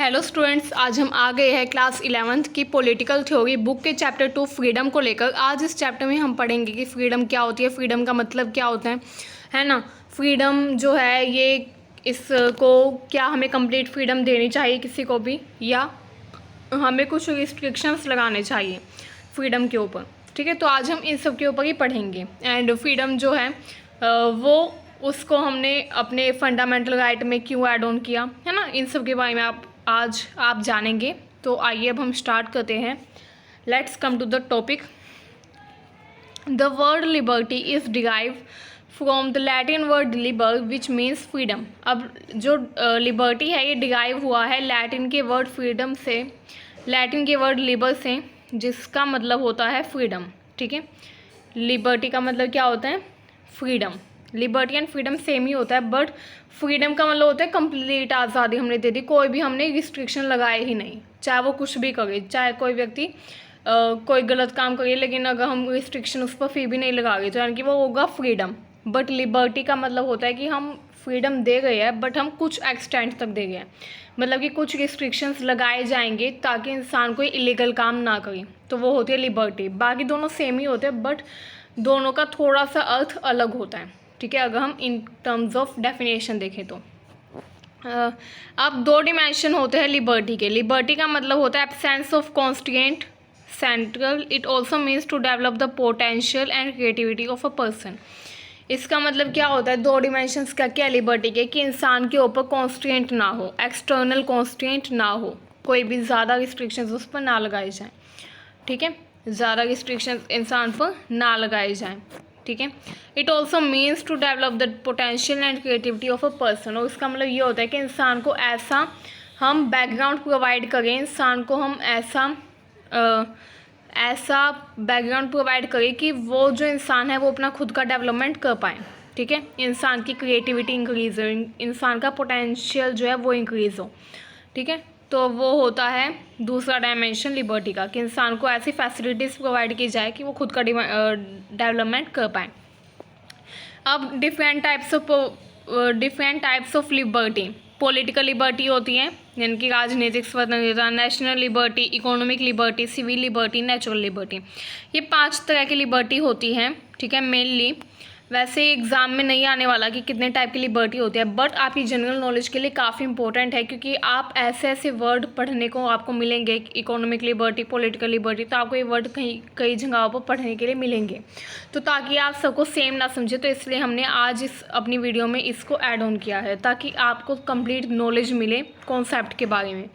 Hello students, आज हम आ गए हैं क्लास 11th की पॉलिटिकल थ्योरी बुक के चैप्टर 2 फ्रीडम को लेकर। आज इस चैप्टर में हम पढ़ेंगे कि फ्रीडम क्या होती है, फ्रीडम का मतलब क्या होता है ना। फ्रीडम जो है ये इसको क्या हमें कंप्लीट फ्रीडम देनी चाहिए किसी को भी, या हमें कुछ रिस्ट्रिक्शंस लगाने चाहिए फ्रीडम के ऊपर। ठीक है, तो आज हम इन सब के ऊपर ही पढ़ेंगे। एंड फ्रीडम जो है वो उसको हमने अपने फंडामेंटल राइट में क्यों ऐड ऑन किया है ना, इन सब के बारे में आज आप जानेंगे। तो आइए अब हम स्टार्ट करते हैं। Let's come to the topic. The word liberty is derive from the Latin word liber which means freedom. अब जो लिबर्टी है ये डिराइव हुआ है लैटिन के वर्ड फ्रीडम से, लैटिन के वर्ड लिबर से, जिसका मतलब होता है फ्रीडम। ठीक है, लिबर्टी का मतलब क्या होता है? Freedom. Liberty and freedom same ही होता है, बट फ्रीडम का मतलब होता है कंप्लीट आज़ादी हमने दे दी, कोई भी हमने रिस्ट्रिक्शन लगाए ही नहीं, चाहे वो कुछ भी करे, चाहे कोई व्यक्ति कोई गलत काम करे, लेकिन अगर हम रिस्ट्रिक्शन उस पर फिर भी नहीं लगा रहे तो यानी कि वो होगा फ्रीडम। बट लिबर्टी का मतलब होता है कि हम फ्रीडम दे गए हैं बट हम कुछ एक्सटेंट तक दे गए हैं, मतलब कि कुछ रिस्ट्रिक्शंस लगाए जाएंगे ताकि इंसान कोई इलीगल काम ना करे, तो वो होती है लिबर्टी। बाकी दोनों सेम ही होते हैं बट दोनों का थोड़ा सा अर्थ अलग होता है। ठीक है, अगर हम इन टर्म्स ऑफ डेफिनेशन देखें तो अब दो डिमेंशन होते हैं लिबर्टी के। लिबर्टी का मतलब होता है absence of constraint central. It also means to develop the potential and creativity of a person. इसका मतलब क्या होता है? दो डिमेंशंस का क्या लिबर्टी के, कि इंसान के ऊपर कॉन्स्ट्रेंट ना हो, एक्सटर्नल कॉन्स्ट्रेंट ना हो, कोई भी ज़्यादा रिस्ट्रिक्शंस उस पर ना लगाए जाएँ। ठीक है, ज़्यादा रिस्ट्रिक्शंस इंसान पर ना लगाए जाएँ। ठीक है, it also means to develop the potential and creativity of a person. और इसका मतलब ये होता है कि इंसान को ऐसा हम बैकग्राउंड प्रोवाइड करें, इंसान को हम ऐसा बैकग्राउंड प्रोवाइड करें कि वो जो इंसान है वो अपना खुद का डेवलपमेंट कर पाए। ठीक है, इंसान की क्रिएटिविटी इंक्रीज हो, इंसान का पोटेंशियल जो है वो इंक्रीज़ हो। ठीक है, तो वो होता है दूसरा डायमेंशन लिबर्टी का, कि इंसान को ऐसी फैसिलिटीज़ प्रोवाइड की जाए कि वो खुद का डेवलपमेंट कर पाए। अब different types of liberty. Political liberty होती है, यानी कि राजनीतिक स्वतंत्रता, national liberty, economic liberty, civil liberty, natural liberty. ये 5 तरह की लिबर्टी होती हैं। ठीक है, मेनली वैसे एग्ज़ाम में नहीं आने वाला कि कितने टाइप की लिबर्टी होती है, बट आपकी जनरल नॉलेज के लिए काफ़ी इंपॉर्टेंट है, क्योंकि आप ऐसे वर्ड पढ़ने को आपको मिलेंगे, इकोनॉमिक लिबर्टी, पॉलिटिकल लिबर्टी, तो आपको ये वर्ड कई जगहों पर पढ़ने के लिए मिलेंगे, तो ताकि आप सबको सेम ना समझे, तो इसलिए हमने आज इस अपनी वीडियो में इसको ऐड ऑन किया है, ताकि आपको कंप्लीट नॉलेज मिले कॉन्सेप्ट के बारे में,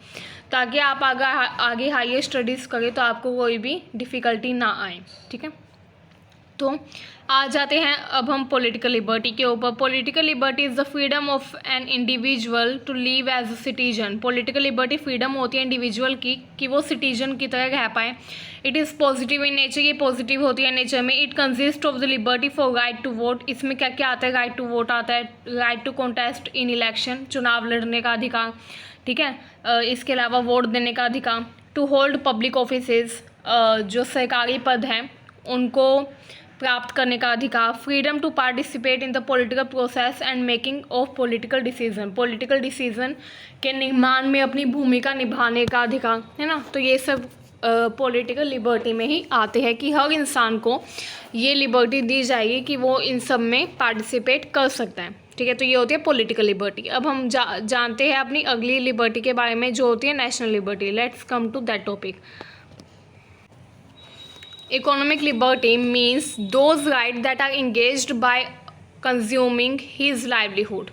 ताकि आप आगे हायर स्टडीज़ करें तो आपको कोई भी डिफ़िकल्टी ना आए। ठीक है, तो आ जाते हैं अब हम पॉलिटिकल लिबर्टी के ऊपर। Political liberty is the freedom of an individual to live as a citizen. Political liberty freedom होती है इंडिविजुअल की कि वो सिटीजन की तरह रह पाए। It is positive in nature, ये पॉजिटिव होती है नेचर में। It consist of the liberty for right to vote. इसमें क्या क्या आता है? राइट टू वोट आता है, right to contest in election, चुनाव लड़ने का अधिकार। ठीक है, इसके अलावा वोट देने का अधिकार। टू होल्ड पब्लिक ऑफिसेज, जो सरकारी पद हैं उनको प्राप्त करने का अधिकार। Freedom to participate in the political process and making of political decision, political decision के निर्माण में अपनी भूमिका निभाने का अधिकार, है ना। तो ये सब पॉलिटिकल लिबर्टी में ही आते हैं, कि हर इंसान को ये लिबर्टी दी जाएगी कि वो इन सब में पार्टिसिपेट कर सकता है। ठीक है, तो ये होती है पॉलिटिकल लिबर्टी। अब हम जानते हैं अपनी अगली लिबर्टी के बारे में, जो होती है national liberty. Let's come to that topic. Economic liberty means those rights that are engaged by consuming his livelihood,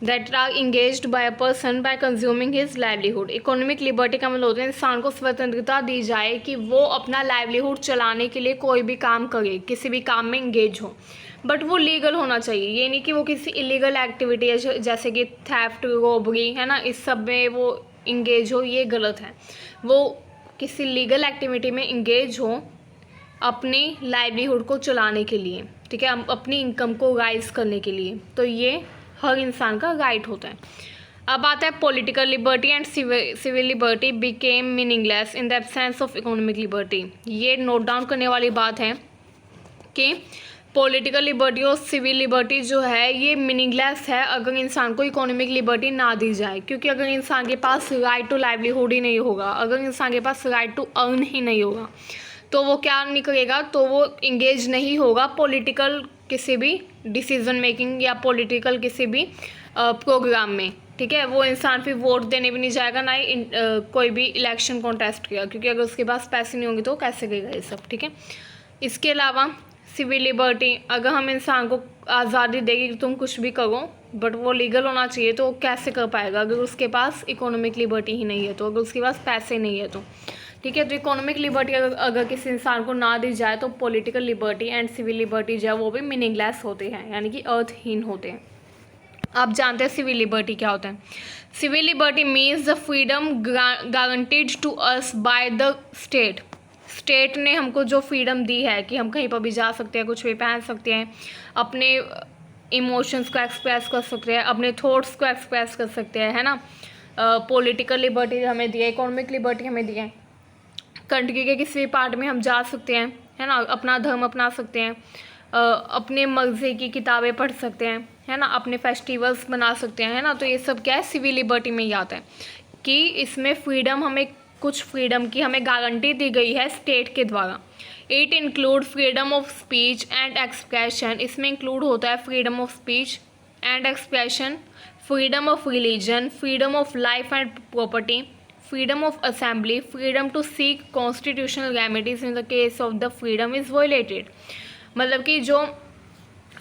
that are engaged by a person by consuming his livelihood. Economic liberty का मतलब होता है इंसान को स्वतंत्रता दी जाए कि वो अपना लाइवलीहुड चलाने के लिए कोई भी काम करे, किसी भी काम में इंगेज हो, बट वो लीगल होना चाहिए। ये नहीं कि वो किसी इलीगल एक्टिविटी जैसे कि थेफ्ट, रॉबरी, है ना, इस सब में वो इंगेज हो, ये गलत है। वो किसी लीगल एक्टिविटी में इंगेज हो अपनी लाइवलीहुड को चलाने के लिए। ठीक है, अपनी इनकम को राइज करने के लिए, तो ये हर इंसान का राइट होता है। अब आता है political liberty and civil liberty became meaningless in the absence of economic liberty. ये नोट डाउन करने वाली बात है कि पॉलिटिकल लिबर्टी और सिविल लिबर्टी जो है ये मीनिंगलेस है अगर इंसान को इकोनॉमिक लिबर्टी ना दी जाए, क्योंकि अगर इंसान के पास राइट टू लाइवलीहुड ही नहीं होगा, अगर इंसान के पास राइट टू अर्न ही नहीं होगा, तो वो क्या नहीं करेगा, तो वो इंगेज नहीं होगा पॉलिटिकल किसी भी डिसीजन मेकिंग या पॉलिटिकल किसी भी प्रोग्राम में। ठीक है, वो इंसान फिर वोट देने भी नहीं जाएगा, ना ही कोई भी इलेक्शन कॉन्टेस्ट किया, क्योंकि अगर उसके पास पैसे नहीं होंगे तो कैसे करेगा ये सब। ठीक है, इसके अलावा सिविल लिबर्टी, अगर हम इंसान को आज़ादी देंगे कि तुम कुछ भी करो, बट वो लीगल होना चाहिए, तो कैसे कर पाएगा अगर उसके पास इकोनॉमिक लिबर्टी ही नहीं है, तो अगर उसके पास पैसे नहीं है तो। ठीक है, तो इकोनॉमिक लिबर्टी अगर किसी इंसान को ना दी जाए तो political liberty and civil liberty जो है वो भी मीनिंगलेस होते हैं, यानी कि अर्थहीन होते हैं। आप जानते हैं सिविल लिबर्टी क्या होता है? Civil liberty means the freedom guaranteed to us by the state. State ने हमको जो फ्रीडम दी है कि हम कहीं पर भी जा सकते हैं, कुछ भी पहन सकते हैं, अपने इमोशंस को एक्सप्रेस कर सकते हैं, अपने थॉट्स को एक्सप्रेस कर सकते हैं, है ना। पॉलिटिकल लिबर्टी हमें दी है, इकोनॉमिक लिबर्टी हमें दी है, कंट्री के किसी भी पार्ट में हम जा सकते हैं, है ना, अपना धर्म अपना सकते हैं, अपने मर्जी की किताबें पढ़ सकते हैं, है ना, अपने फेस्टिवल्स बना सकते हैं, है ना। तो ये सब क्या है, सिविल लिबर्टी में ही आता है कि इसमें फ्रीडम, हमें कुछ फ्रीडम की हमें गारंटी दी गई है स्टेट के द्वारा। It include freedom of speech and expression, इसमें इंक्लूड होता है freedom of speech and expression, freedom of religion, freedom of life and property, freedom of assembly, freedom to seek constitutional remedies in the case of the freedom is violated। मतलब कि जो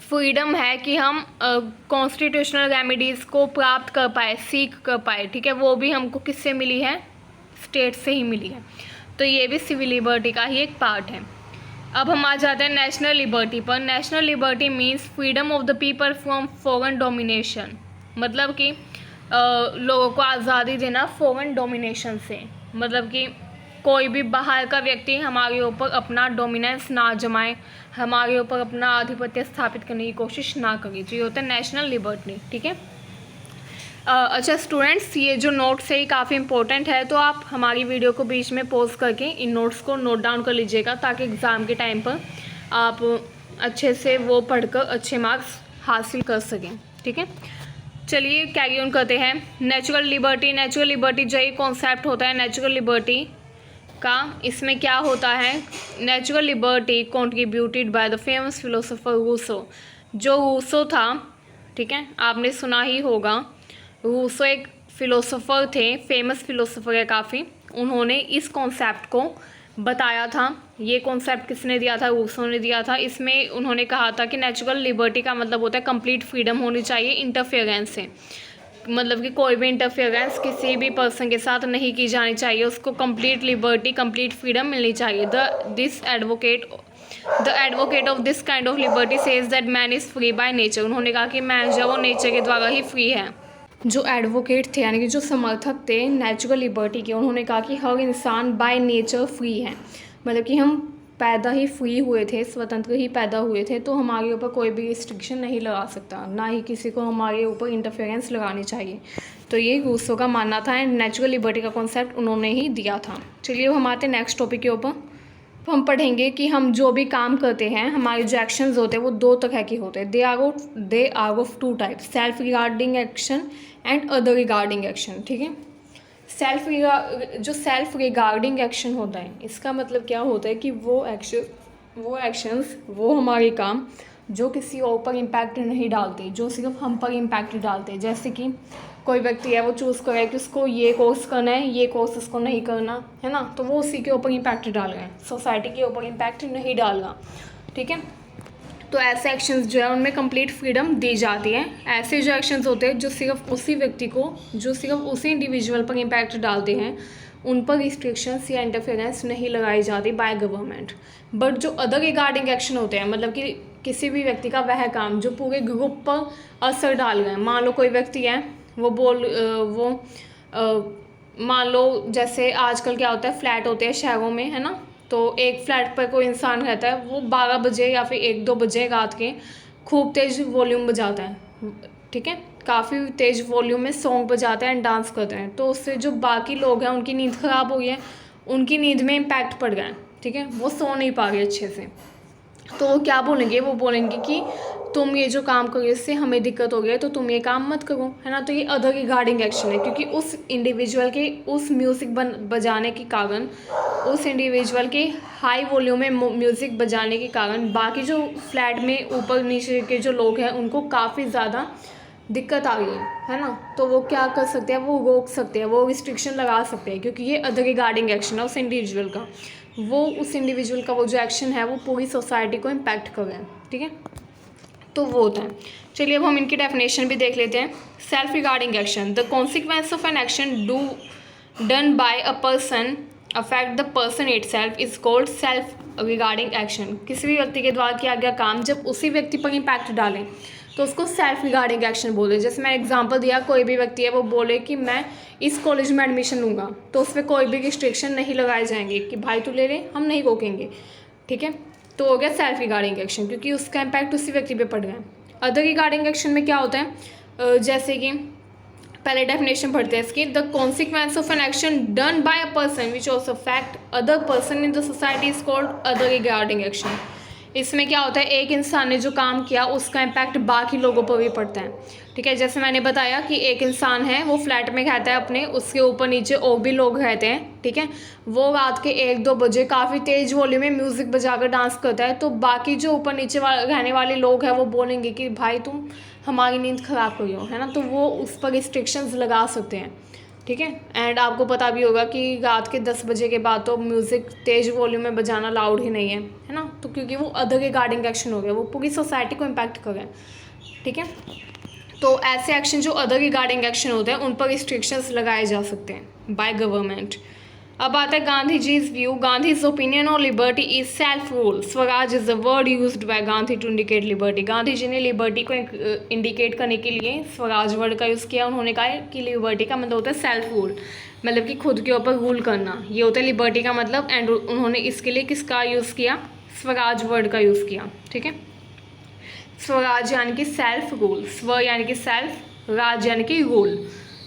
freedom है कि हम constitutional remedies को प्राप्त कर पाए, सीख कर पाए, ठीक है, वो भी हमको किससे मिली है? स्टेट से ही मिली है। तो ये भी सिविल लिबर्टी का ही एक पार्ट है। अब हम आ जाते हैं नेशनल लिबर्टी पर। National liberty means freedom of the people from foreign domination, मतलब कि लोगों को आज़ादी देना फॉरेन डोमिनेशन से, मतलब कि कोई भी बाहर का व्यक्ति हमारे ऊपर अपना डोमिनेंस ना जमाए, हमारे ऊपर अपना आधिपत्य स्थापित करने की कोशिश ना करे। तो ये होता है नेशनल लिबर्टी। ठीक है, अच्छा स्टूडेंट्स, ये जो नोट्स है ये काफ़ी इंपॉर्टेंट है, तो आप हमारी वीडियो को बीच में पॉज करके इन नोट्स को नोट डाउन कर लीजिएगा, ताकि एग्ज़ाम के टाइम पर आप अच्छे से वो पढ़कर अच्छे मार्क्स हासिल कर सकें। ठीक है, चलिए कैरी ऑन करते हैं। नेचुरल लिबर्टी, नेचुरल लिबर्टी जो ये कॉन्सेप्ट होता है नेचुरल लिबर्टी का, इसमें क्या होता है? Natural liberty contributed by the famous philosopher Rousseau. जो रूसो था, ठीक है, आपने सुना ही होगा, रूसो एक फ़िलोसोफर थे, फेमस फ़िलोसोफर है काफ़ी, उन्होंने इस कॉन्सेप्ट को बताया था। ये कॉन्सेप्ट किसने दिया था? रूसो ने दिया था। इसमें उन्होंने कहा था कि नेचुरल लिबर्टी का मतलब होता है कंप्लीट फ्रीडम होनी चाहिए इंटरफेरेंस से, मतलब कि कोई भी इंटरफेरेंस किसी भी पर्सन के साथ नहीं की जानी चाहिए, उसको कंप्लीट लिबर्टी, कंप्लीट फ्रीडम मिलनी चाहिए। The advocate of this kind of liberty says that man is free by nature. उन्होंने कहा कि मैन जो वो नेचर के द्वारा ही फ्री है। जो एडवोकेट थे, यानी कि जो समर्थक थे नेचुरल लिबर्टी के, उन्होंने कहा कि हर इंसान बाय नेचर फ्री है, मतलब कि हम पैदा ही फ्री हुए थे, स्वतंत्र ही पैदा हुए थे, तो हमारे ऊपर कोई भी रिस्ट्रिक्शन नहीं लगा सकता, ना ही किसी को हमारे ऊपर इंटरफेरेंस लगानी चाहिए। तो ये रूसो का मानना था एंड नेचुरल लिबर्टी का कॉन्सेप्ट उन्होंने ही दिया था। चलिए अब हम आते हैं नेक्स्ट टॉपिक के ऊपर। तो हम पढ़ेंगे कि हम जो भी काम करते हैं, हमारे जो एक्शंस होते हैं वो दो तरह के होते हैं। They are of two types, self regarding action and other regarding action. ठीक है, जो सेल्फ रिगार्डिंग एक्शन होता है, इसका मतलब क्या होता है कि वो एक्शंस वो हमारे काम जो किसी और पर इम्पैक्ट नहीं डालते, जो सिर्फ हम पर इम्पैक्ट डालते हैं। जैसे कि कोई व्यक्ति है, वो चूज़ करे कि उसको ये कोर्स करना है, ये कोर्स उसको नहीं करना है ना, तो वो उसी के ऊपर इम्पैक्ट डाल रहे हैं, सोसाइटी के ऊपर इम्पैक्ट नहीं डाल रहा। ठीक है, तो ऐसे एक्शंस जो है उनमें कंप्लीट फ्रीडम दी जाती है। ऐसे जो एक्शंस होते हैं जो सिर्फ उसी व्यक्ति को, जो सिर्फ उसी इंडिविजुअल पर इम्पैक्ट डालते हैं, उन पर रिस्ट्रिक्शंस या इंटरफेरेंस नहीं लगाई जाती बाय गवर्नमेंट। बट जो अदर रिगार्डिंग एक्शन होते हैं, मतलब कि किसी भी व्यक्ति का वह काम जो पूरे ग्रुप पर असर डाल रहे हैं। मान लो कोई व्यक्ति है, मान लो जैसे आजकल क्या होता है, फ्लैट होते हैं शहरों में, है ना, तो एक फ्लैट पर कोई इंसान रहता है, वो 12 बजे या फिर 1-2 बजे रात के खूब तेज़ वॉल्यूम बजाता है। ठीक है, काफ़ी तेज़ वॉल्यूम में सॉन्ग बजाते हैं एंड डांस करते हैं, तो उससे जो बाकी लोग हैं उनकी नींद ख़राब हो गई है, उनकी नींद में इम्पैक्ट पड़ गया है। ठीक है, वो सो नहीं पा रहे अच्छे से। तो वो क्या बोलेंगे, वो बोलेंगे कि तुम ये जो काम करो इससे हमें दिक्कत हो गई है तो तुम ये काम मत करो, है ना। तो ये अदर रिगार्डिंग एक्शन है, क्योंकि उस इंडिविजुअल के उस म्यूज़िक बजाने के कारण, उस इंडिविजुअल के हाई वॉल्यूम में म्यूज़िक बजाने के कारण बाकी जो फ्लैट में ऊपर नीचे के जो लोग हैं उनको काफ़ी ज़्यादा दिक्कत आ गई है ना। तो वो क्या कर सकते हैं, वो रोक सकते हैं, वो रिस्ट्रिक्शन लगा सकते हैं, क्योंकि ये अदर रिगार्डिंग एक्शन है उस इंडिविजुअल का। वो उस इंडिविजुअल का वो जो एक्शन है वो पूरी सोसाइटी को इम्पैक्ट कर रहा है, ठीक है। तो वो होता है। चलिए अब हम इनकी डेफिनेशन भी देख लेते हैं। Self regarding action, the consequence of an action done by a person affect the person itself is called self regarding action. किसी भी व्यक्ति के द्वारा किया गया काम जब उसी व्यक्ति पर इम्पैक्ट डालें तो उसको सेल्फ रिगार्डिंग एक्शन बोले। जैसे मैं एग्जांपल दिया, कोई भी व्यक्ति है वो बोले कि मैं इस कॉलेज में एडमिशन लूँगा, तो उस पर कोई भी रिस्ट्रिक्शन नहीं लगाए जाएंगे कि भाई तू ले ले, हम नहीं रोकेंगे, ठीक है। तो हो गया सेल्फ रिगार्डिंग एक्शन, क्योंकि उसका इम्पैक्ट उसी व्यक्ति पे पड़ गया है। अदर रिगार्डिंग एक्शन में क्या होता है, जैसे कि पहले डेफिनेशन पढ़ते हैं इसकी, the consequence of an action done by a person which also affect other person in the society is called other regarding action. इसमें क्या होता है, एक इंसान ने जो काम किया उसका इम्पैक्ट बाकी लोगों पर भी पड़ता है, ठीक है। जैसे मैंने बताया कि एक इंसान है वो फ्लैट में रहता है अपने, उसके ऊपर नीचे और भी लोग रहते हैं, ठीक है। वो रात के 1-2 बजे काफ़ी तेज़ वॉल्यूम में म्यूज़िक बजाकर डांस करता है, तो बाकी जो ऊपर नीचे रहने वाले लोग हैं वो बोलेंगे कि भाई तुम हमारी नींद ख़राब कर रही हो, है ना। तो वो उस पर रिस्ट्रिक्शंस लगा सकते हैं, ठीक है। एंड आपको पता भी होगा कि रात के 10 बजे के बाद तो म्यूज़िक तेज़ वॉल्यूम में बजाना लाउड ही नहीं है ना। तो क्योंकि वो अदर रिगार्डिंग एक्शन हो गया, वो पूरी सोसाइटी को इम्पैक्ट कर रहा है, ठीक है। तो ऐसे एक्शन जो अदर रिगार्डिंग एक्शन होते हैं उन पर रिस्ट्रिक्शंस लगाए जा सकते हैं बाय गवर्नमेंट। अब आता है Gandhi ji's view. Gandhi's opinion on liberty is self rule. Swaraj is the word used by Gandhi to indicate liberty. Gandhi ji ने लिबर्टी को इंडिकेट करने के लिए स्वराज वर्ड का यूज़ किया। उन्होंने कहा कि लिबर्टी का मतलब होता है सेल्फ रूल, मतलब कि खुद के ऊपर रूल करना, ये होता है लिबर्टी का मतलब। एंड उन्होंने इसके लिए किसका यूज़ किया, स्वराज वर्ड का यूज़ किया, ठीक है। स्वराज यानी कि सेल्फ रूल, स्व यानी कि सेल्फ, राज यानी कि रूल।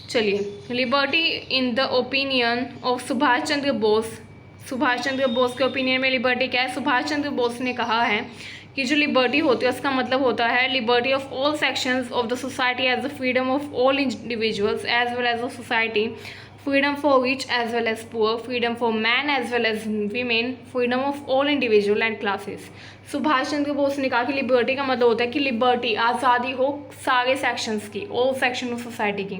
चलिए, liberty in the opinion of Subhash Chandra Bose. Subhash Chandra Bose के ओपिनियन में लिबर्टी क्या है, सुभाष चंद्र बोस ने कहा है कि जो लिबर्टी होती है उसका मतलब होता है liberty of all sections of the society as the freedom of all individuals as well as the society, freedom for rich as well as poor, freedom for man as well as women, freedom of all individual and classes। Subhash Chandra Bose ने कहा कि liberty का मतलब होता है कि liberty, आज़ादी हो सारे सेक्शंस की, ऑल सेक्शन ऑफ सोसाइटी की।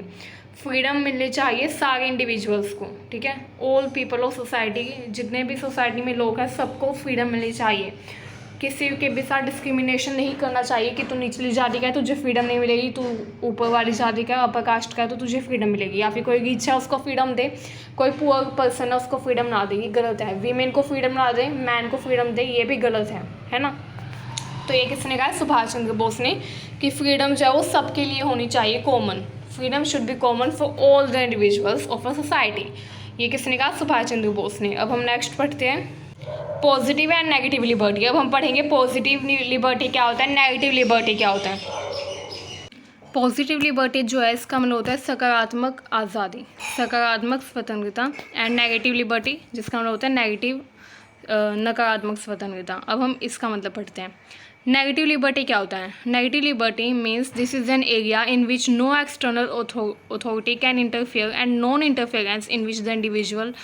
फ्रीडम मिलनी चाहिए सारे इंडिविजुअल्स को, ठीक है। ऑल पीपल ऑफ सोसाइटी, जितने भी सोसाइटी में लोग हैं सबको फ्रीडम मिलनी चाहिए। किसी के भी साथ डिस्क्रिमिनेशन नहीं करना चाहिए कि तू निचली जाति का है तुझे फ्रीडम नहीं मिलेगी, तू ऊपर वाली जाति का है अपर कास्ट का है तो तुझे फ्रीडम मिलेगी, या फिर कोई रिच है उसको फ्रीडम दे, कोई पुअर पर्सन है उसको फ्रीडम ना दे, ये गलत है। वीमेन को फ्रीडम ना दे, मैन को फ्रीडम दे, ये भी गलत है ना। तो ये किसने कहा, सुभाष चंद्र बोस ने, कि फ्रीडम जो है वो सबके लिए होनी चाहिए, common. Freedom should be common for all the individuals of a society. ये किसने कहा, सुभाष चंद्र बोस ने। अब हम नेक्स्ट पढ़ते हैं पॉजिटिव एंड नेगेटिव लिबर्टी। अब हम पढ़ेंगे पॉजिटिव लिबर्टी क्या होता है, नेगेटिव लिबर्टी क्या होता है। पॉजिटिव लिबर्टी जो है इसका मतलब होता है सकारात्मक आज़ादी, सकारात्मक स्वतंत्रता। एंड नेगेटिव लिबर्टी जिसका मतलब होता है नेगेटिव, नकारात्मक स्वतंत्रता। अब हम इसका मतलब पढ़ते हैं। नेगेटिव लिबर्टी क्या होता है, negative liberty means this is an area in which no external authority can interfere and non interference in which the individual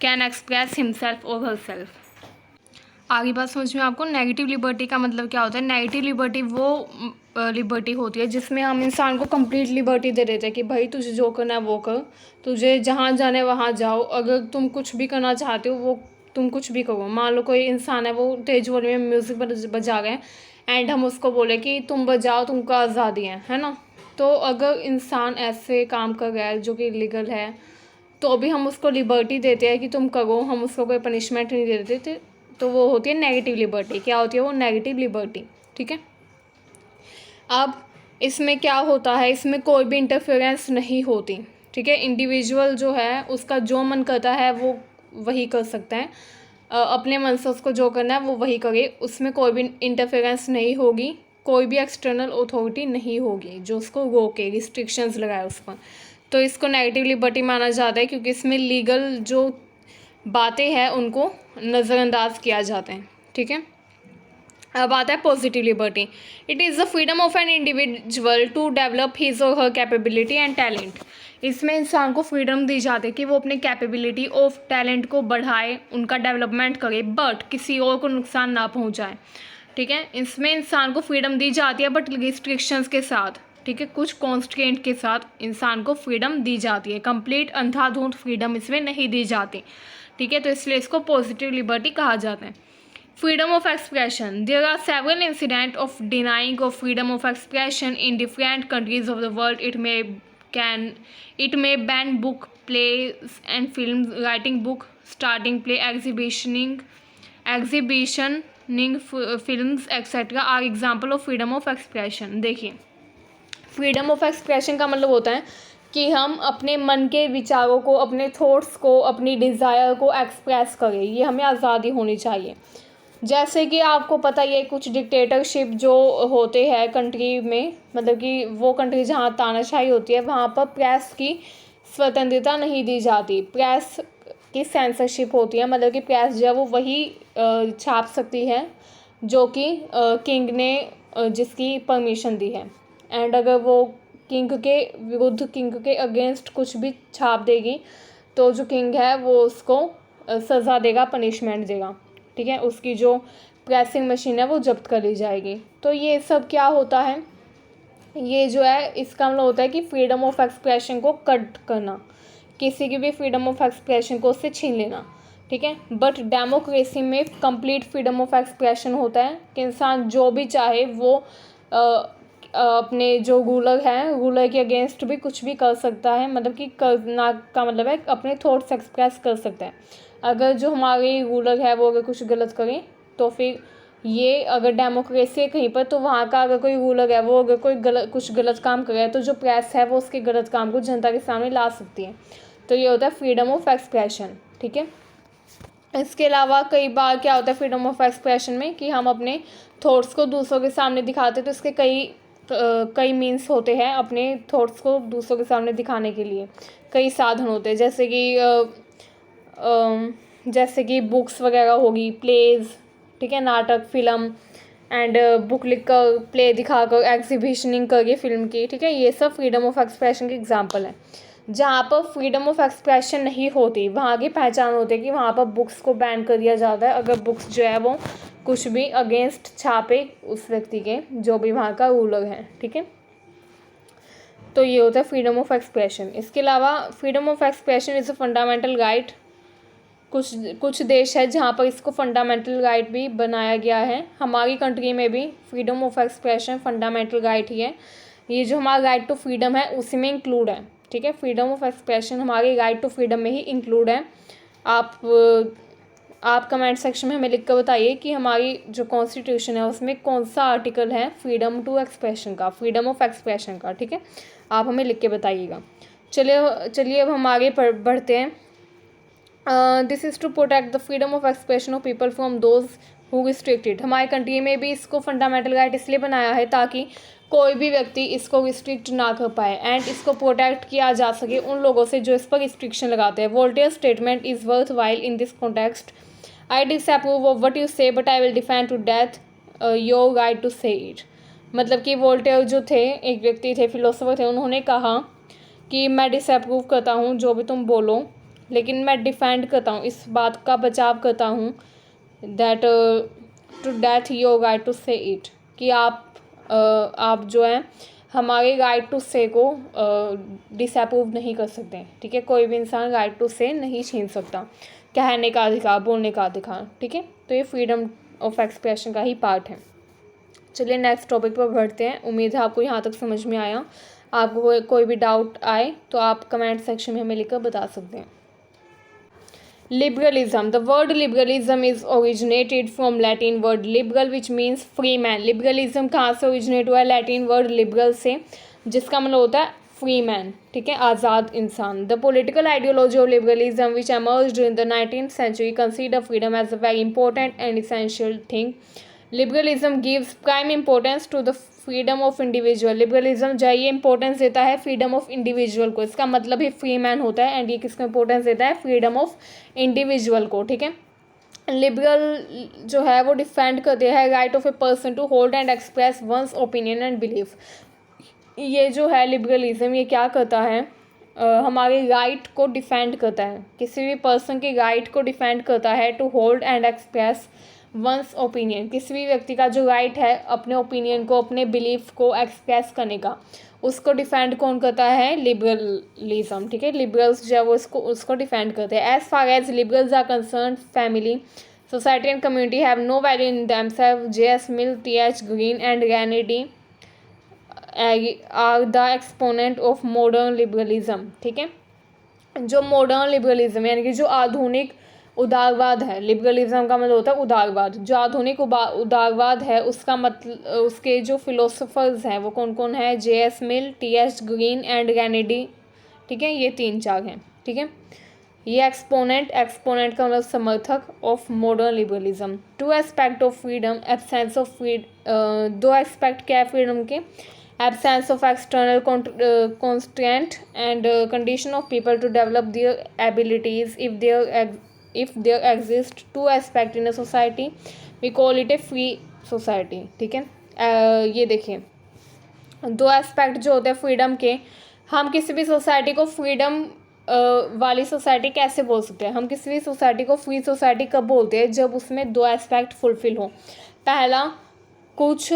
can express himself और हरसेल्फ। आगे बात समझ में आपको। नेगेटिव लिबर्टी का मतलब क्या होता है, नेगेटिव लिबर्टी वो लिबर्टी होती है जिसमें हम इंसान को कंप्लीट लिबर्टी दे देते हैं कि भाई तुझे जो करना है वो कर, तुझे जहाँ जाना है वहाँ जाओ, अगर तुम कुछ भी करना चाहते हो वो तुम कुछ भी करो। मान लो कोई इंसान है वो तेज वॉल्यूम में म्यूज़िक बजा गए एंड हम उसको बोले कि तुम बजाओ, तुमको आज़ादी है ना। तो अगर इंसान ऐसे काम कर रहा है जो कि इलीगल है तो अभी हम उसको लिबर्टी देते हैं कि तुम करो, हम उसको कोई पनिशमेंट नहीं दे देते, तो वो होती है नेगेटिव लिबर्टी। क्या होती है वो, नेगेटिव लिबर्टी, ठीक है। अब इसमें क्या होता है, इसमें कोई भी इंटरफेरेंस नहीं होती, ठीक है। इंडिविजुअल जो है उसका जो मन करता है वो वही कर सकता है, अपने मन से उसको जो करना है वो वही करे, उसमें कोई भी इंटरफेरेंस नहीं होगी, कोई भी एक्सटर्नल अथॉरिटी नहीं होगी जो उसको रोके, रिस्ट्रिक्शंस लगाए उस पर। तो इसको नेगेटिव लिबर्टी माना जाता है क्योंकि इसमें लीगल जो बातें हैं उनको नज़रअंदाज किया जाता है, ठीक है। अब आता है positive liberty. It is the freedom of an individual to develop his और हर कैपेबिलिटी एंड टैलेंट। इसमें इंसान को फ्रीडम दी जाती है कि वो अपने कैपेबिलिटी और टैलेंट को बढ़ाए, उनका डेवलपमेंट करे, बट किसी और को नुकसान ना पहुंचाए। ठीक है, इसमें इंसान को फ्रीडम दी जाती है बट रिस्ट्रिक्शंस के साथ। ठीक है, कुछ कॉन्स्ट्रेंट के साथ इंसान को फ्रीडम दी जाती है, कंप्लीट अंधाधुंध फ्रीडम इसमें नहीं दी जाती। ठीक है, तो इसलिए इसको पॉजिटिव लिबर्टी कहा जाता है। Freedom of expression. There are several incident of denying of freedom of expression in different countries of the world. It may ban book, plays and film, writing book, starting play, exhibitioning films etcetera are example of freedom of expression. देखिए, freedom of expression का मतलब होता है कि हम अपने मन के विचारों को, अपने थॉट्स को, अपनी डिज़ायर को एक्सप्रेस करें, ये हमें आज़ादी होनी चाहिए। जैसे कि आपको पता ही है कुछ डिक्टेटरशिप जो होते हैं कंट्री में, मतलब कि वो कंट्री जहाँ तानाशाही होती है वहाँ पर प्रेस की स्वतंत्रता नहीं दी जाती, प्रेस की सेंसरशिप होती है। मतलब कि प्रेस जो है वो वही छाप सकती है जो कि किंग ने जिसकी परमिशन दी है, एंड अगर वो किंग के विरुद्ध, किंग के अगेंस्ट कुछ भी छाप देगी तो जो किंग है वो उसको सज़ा देगा, पनिशमेंट देगा। ठीक है, उसकी जो प्रेसिंग मशीन है वो जब्त कर ली जाएगी। तो ये सब क्या होता है, ये जो है इसका मतलब होता है कि फ्रीडम ऑफ एक्सप्रेशन को कट करना, किसी की भी फ्रीडम ऑफ एक्सप्रेशन को उससे छीन लेना। ठीक है, बट डेमोक्रेसी में कंप्लीट फ्रीडम ऑफ एक्सप्रेशन होता है कि इंसान जो भी चाहे वो अपने जो रूलर हैं, रूलर के अगेंस्ट भी कुछ भी कर सकता है। मतलब कि करना का मतलब है अपने थॉट्स एक्सप्रेस कर सकता है। अगर जो हमारे रूलर है वो अगर कुछ गलत करें तो फिर ये अगर डेमोक्रेसी है कहीं पर, तो वहाँ का अगर कोई रूलर है वो अगर कोई कुछ गलत काम करे है तो जो प्रेस है वो उसके गलत काम को जनता के सामने ला सकती है। तो ये होता है फ्रीडम ऑफ एक्सप्रेशन। ठीक है, इसके अलावा कई बार क्या होता है फ्रीडम ऑफ एक्सप्रेशन में कि हम अपने थॉट्स को दूसरों के सामने दिखाते, तो इसके कई मीन्स होते हैं अपने थॉट्स को दूसरों के सामने दिखाने के लिए। कई साधन होते हैं, जैसे कि बुक्स वगैरह होगी, प्लेज, ठीक है, नाटक, फिल्म, एंड बुक लिख कर, प्ले दिखा कर, एग्जीबिशनिंग करके फिल्म की। ठीक है, ये सब फ्रीडम ऑफ एक्सप्रेशन के एग्जांपल हैं। जहाँ पर फ्रीडम ऑफ एक्सप्रेशन नहीं होती वहाँ की पहचान होती है कि वहाँ पर बुक्स को बैन कर दिया जाता है, अगर बुक्स जो है वो कुछ भी अगेंस्ट छापे उस व्यक्ति के जो भी वहाँ का रूलर है। ठीक है, तो ये होता है फ्रीडम ऑफ एक्सप्रेशन। इसके अलावा freedom of expression is a fundamental right. कुछ देश है जहाँ पर इसको फंडामेंटल राइट भी बनाया गया है। हमारी कंट्री में भी freedom of expression fundamental right ही है। ये जो हमारा राइट टू फ्रीडम है उसी में इंक्लूड है। ठीक है, फ्रीडम ऑफ एक्सप्रेशन हमारे राइट टू फ्रीडम में ही इंक्लूड है। आप कमेंट सेक्शन में हमें लिख कर बताइए कि हमारी जो कॉन्स्टिट्यूशन है उसमें कौन सा आर्टिकल है फ्रीडम टू एक्सप्रेशन का, फ्रीडम ऑफ एक्सप्रेशन का। ठीक है, आप हमें लिख के बताइएगा। चलिए अब हम आगे बढ़ते हैं। This is to protect the freedom of expression of people from those who restricted. हमारी कंट्री में भी इसको फंडामेंटल राइट इसलिए बनाया है ताकि कोई भी व्यक्ति इसको रिस्ट्रिक्ट ना कर पाए, एंड इसको प्रोटेक्ट किया जा सके उन लोगों से जो इस पर रिस्ट्रिक्शन लगाते हैं। Voltaire statement is worth while in this context. I disapprove of what you say but I will defend to death your right to say it. मतलब कि वोल्टेयर जो थे, एक व्यक्ति थे, फिलोसोफर थे, उन्होंने कहा कि मैं डिसअप्रूव करता हूँ जो भी तुम बोलो, लेकिन मैं डिफेंड करता हूँ, इस बात का बचाव करता हूँ that to death your right to say it, कि आप जो है हमारे राइट टू से को डिसअप्रूव नहीं कर सकते। ठीक है, कोई भी इंसान राइट टू से नहीं छीन सकता, कहने का अधिकार, बोलने का अधिकार। ठीक है, तो ये फ्रीडम ऑफ एक्सप्रेशन का ही पार्ट है। चलिए नेक्स्ट टॉपिक पर बढ़ते हैं। उम्मीद है आपको यहाँ तक समझ में आया। आपको कोई भी डाउट आए तो आप कमेंट सेक्शन में हमें लिखकर बता सकते हैं। Liberalism. The word liberalism is originated from Latin word liberal which means free man. Liberalism कहाँ से originate हुआ है? Latin word liberal से, जिसका मतलब होता है free man. ठीक है, आज़ाद इंसान. The political ideology of liberalism which emerged in the 19th century consider freedom as a very important and essential thing. Liberalism gives prime importance to the freedom of individual. Liberalism जो है ये importance देता है freedom of individual को। इसका मतलब ही free man होता है, एंड ये किसको इंपॉर्टेंस देता है? फ्रीडम ऑफ इंडिविजुअल को। ठीक है, लिबरल जो है वो डिफेंड करते हैं right of a person to hold and express one's opinion and belief. ये जो है लिबरलिज्म, ये क्या करता है, हमारे राइट को डिफेंड करता है, किसी भी पर्सन के राइट को डिफेंड करता है to hold and express one's opinion. किसी भी व्यक्ति का जो राइट है अपने ओपिनियन को, अपने बिलीफ को एक्सप्रेस करने का, उसको डिफेंड कौन करता है, लिबरलिज्म। ठीक है, लिबरल्स जो है वो उसको डिफेंड करते हैं। As far as liberals are concern, family, society and community have no value in themselves. J.S. Mill, T.H. Green and Kennedy are the exponent of modern liberalism. ठीक है, जो मॉडर्न लिबरलिज्म यानी कि जो आधुनिक उदारवाद है, लिबरलिज्म का मतलब होता है उदारवाद, जो आधुनिक उदारवाद है उसका मतलब, उसके जो फिलोसोफर्स हैं वो कौन कौन है, J.S. Mill, T.H. Green and Kennedy। ठीक है, ये 3-4 हैं। ठीक है, ये एक्सपोनेंट का मतलब समर्थक of modern liberalism. 2 aspect of freedom, absence of दो एस्पेक्ट क्या है फ्रीडम के, absence of external constraint and condition of people to develop their abilities. If there exist 2 aspect in a society, we call it a free society। ठीक है, ये देखिए 2 aspect जो होते हैं फ्रीडम के, हम किसी भी सोसाइटी को फ्रीडम वाली सोसाइटी कैसे बोल सकते हैं, हम किसी भी सोसाइटी को फ्री सोसाइटी कब बोलते हैं, जब उसमें 2 एस्पेक्ट फुलफिल हो। पहला, कुछ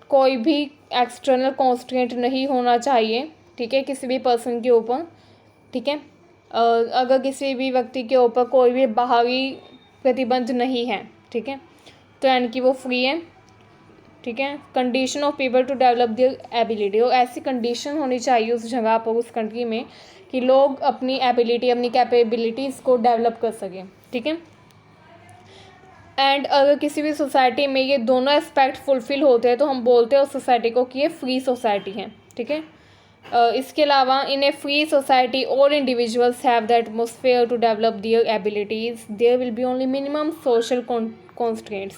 कोई भी एक्सटर्नल कॉन्स्टेंट नहीं होना चाहिए। ठीक है, किसी भी पर्सन के ऊपर। ठीक है, अगर किसी भी व्यक्ति के ऊपर कोई भी बाहरी प्रतिबंध नहीं है, ठीक है, तो यानी कि वो फ्री है। ठीक है, condition of people to develop their ability, और ऐसी कंडीशन होनी चाहिए उस जगह पर, उस कंट्री में, कि लोग अपनी एबिलिटी, अपनी कैपेबिलिटीज़ को डेवलप कर सकें। ठीक है, एंड अगर किसी भी सोसाइटी में ये दोनों एस्पेक्ट फुलफिल होते हैं तो हम बोलते हैं उस सोसाइटी को कि ये फ्री सोसाइटी है। ठीक है, इसके अलावा in a free society all individuals have the atmosphere to develop their abilities, there will be only minimum social constraints.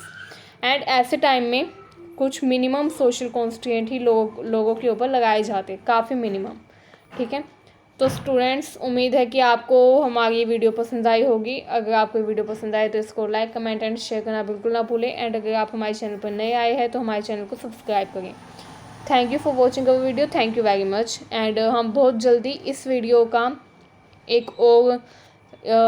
And ऐसे टाइम में कुछ मिनिमम सोशल कॉन्स्ट्रेंट ही लोगों के ऊपर लगाए जाते हैं, काफ़ी मिनिमम। ठीक है, तो स्टूडेंट्स, उम्मीद है कि आपको हमारी ये वीडियो पसंद आई होगी। अगर आपको ये वीडियो पसंद आए तो इसको लाइक, कमेंट एंड शेयर करना बिल्कुल ना भूलें। एंड अगर आप हमारे चैनल पर नए आए हैं तो हमारे चैनल को सब्सक्राइब करें। Thank you for watching our video, thank you very much. And हम बहुत जल्दी इस वीडियो का एक और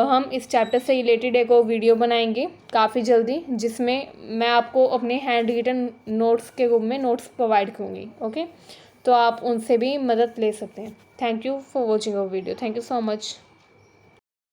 हम इस चैप्टर से रिलेटेड एक और वीडियो बनाएंगे काफ़ी जल्दी, जिसमें मैं आपको अपने हैंड रिटन नोट्स के रूप में नोट्स प्रोवाइड करूँगी। ओके, तो आप उनसे भी मदद ले सकते हैं। Thank you for watching our video, thank you so much.